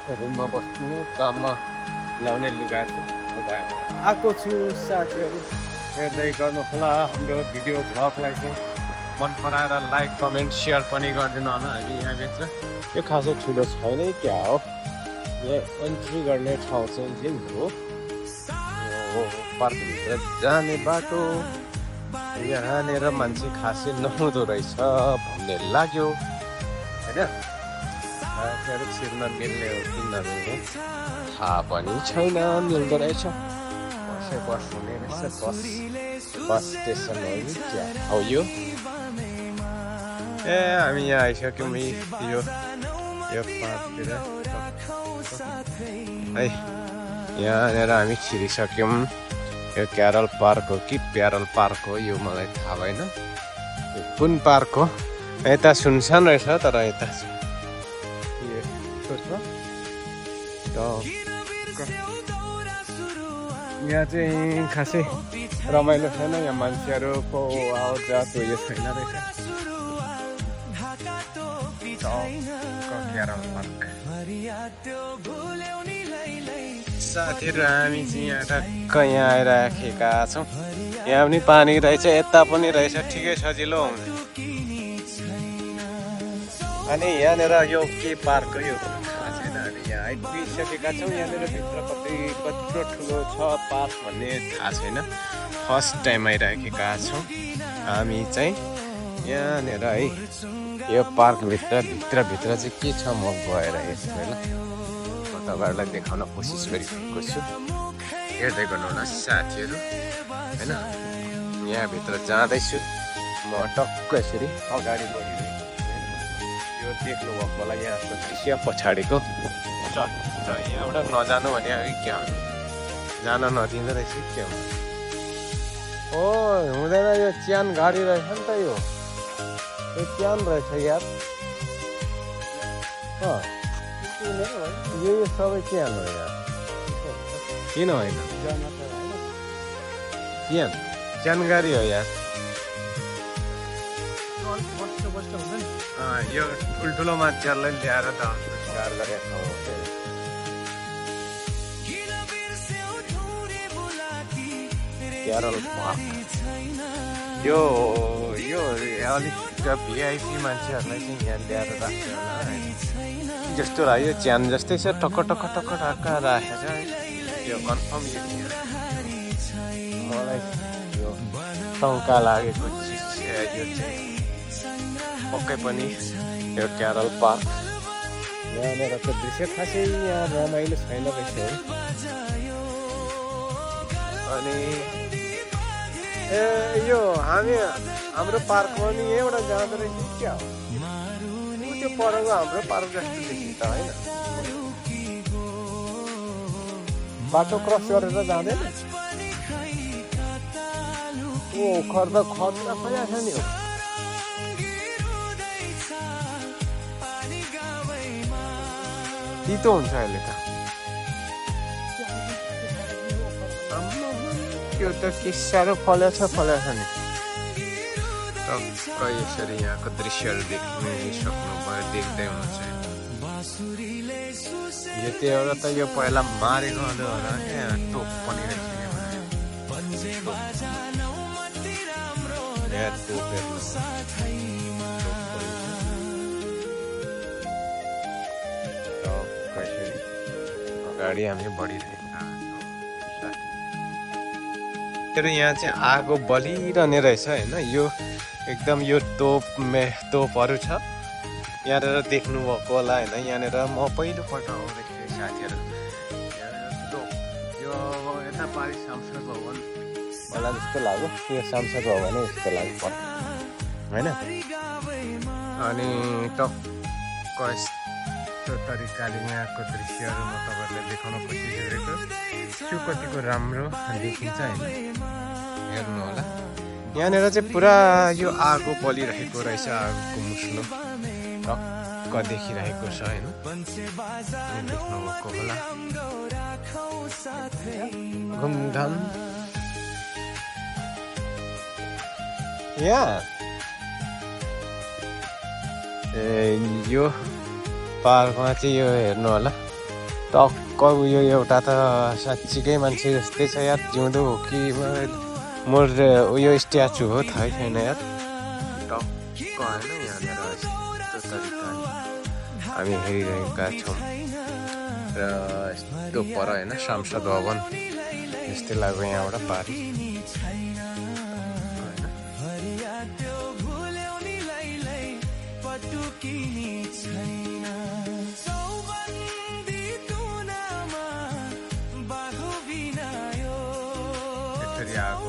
रुममा बस्नु काममा लाउने लुगा आएको छु साथीहरू हेर्दै गर्नु होला हाम्रो भिडियो भ्लगलाई चाहिँ मन पराएर लाइक कमेन्ट सेयर पनि गरिदिनु होला हामी यहाँभित्र यो खासै ठुलो छैन क्या हो यहाँ एन्ट्री गर्ने ठाउँ चाहिँ यही हो पार्कभित्र जाने बाटो यहाँनिर मान्छे खासै नहुँदो रहेछ भन्ने लाग्यो होइन साथीहरू छिर्न मिल्ने हो कि नमिल्ने थाहा पनि छैन मिल्दो रहेछ बस हुने रहेछ बस स्टेसन हो कि क्या हो यो ए हामी यहाँ आइसक्यौँ यो पार्कतिर है यहाँनिर हामी छिरिसक्यौँ यो क्यारल पार्क हो कि प्यारल पार्क हो यो मलाई थाहा भएन कुन पार्क हो यता सुनसान रहेछ तर यता यहाँ चाहिँ खासै रमाइलो छैन यहाँ मान्छेहरूको आवत जात उयो छैन रहेछ साथीहरू हामी चाहिँ यहाँ टक्क यहाँ आइराखेका छौँ यहाँ पनि पानी रहेछ यता पनि रहेछ ठिकै सजिलो हुन्छ अनि यहाँनिर यो के पार्क हो यो थाहा छैन हामी यहाँ आइपुगिसकेका छौँ यहाँनिर भित्र कत्रो ठुलो छ पार्क भन्ने थाहा छैन फर्स्ट टाइम आइराखेका छौँ हामी चाहिँ यहाँनिर है यो पार्कभित्र चाहिँ के छ म गएर हेर्छु होइन म तपाईँहरूलाई देखाउन कोसिस गरिरहेको छु हेर्दै गर्नु होला साथीहरू होइन यहाँभित्र जाँदैछु म टक्क यसरी अगाडि बढिरहेको यो देख्नुभयो मलाई यहाँको दृश्य पछाडिको यहाँबाट नजानु भने क्या जान नदिँदो रहेछ के हो ओ हुँदैन यो च्यान गाडी रहेछ नि त यो च्यान रहेछ यार यो सबै च्यान हो यार किन होइन च्यान गाडी हो यार यो ठुल्ठुलो मान्छेहरूलाई ल्याएर त स्वीकार गरेको क्यारल पार्क यो अलिक भिआइपी मान्छेहरूलाई चाहिँ यहाँ ल्याएर राख्छ होला जस्तो लाग्यो च्यान जस्तै छ टक्क राखेको छ यो कन्फर्म मलाई यो शङ्का लागेको चिज यो चाहिँ पक्कै पनि यो क्यारल पार्क यहाँनिरको दृश्य खासै यहाँ रमाइलो छैन रहेछ है अनि ए यो हाम्रो पार्कमा नि यहीँबाट जाँदो रहेछ क्या हो त्यो परको हाम्रो पार्क जस्तो देखिन्छ त होइन बाटो क्रस गरेर जाँदैन ओ खर्दा खर्दा परेको छ नि हो तितो हुन्छ अहिले त त्यो त के साह्रो फलेछ नि टक्क यसरी यहाँको दृश्यहरू देख्न सक्नुभयो देख्दै हुनुहुन्छ यो त्यो एउटा त यो पहिला मारेको होला यहाँ टोप पनि रहेछ अगाडि हामी बढिरहेका छौँ यहाँ चाहिँ आगो बलिरहने रहेछ होइन यो एकदम यो तोपहरू छ यहाँनिर देख्नुभएको होला होइन यहाँनिर म पहिलोपल्ट आउँदैछु साथीहरू यो यता पारि सांसद भवन मलाई जस्तो लाग्यो यो सांसद भवन जस्तो लाग्यो होइन अनि टक्क यस्तो तरिकाले यहाँको दृश्यहरू म तपाईँहरूलाई देखाउन कोसिस गरेको छु कतिको राम्रो देखिन्छ होइन हेर्नु होला यहाँनिर चाहिँ पुरा यो आगो बलिरहेको रहेछ आगोको मुस्लो टक्क देखिरहेको छ होइन देख्नुभएको होला घुमघाम यहाँ यो पार्कमा चाहिँ यो हेर्नु होला टक्क उयो एउटा त साँच्चीकै मान्छे जस्तै छ यार, जिउँदो हो कि मोर उयो स्ट्याचु हो थाहै छैन यार। टक्क होइन यहाँनिर यस्तो तरिकाले हामी हेरिरहेका छौँ र यस्तो पर होइन सांसद भवन यस्तै लाग्यो यहाँबाट पारि यसरी आएको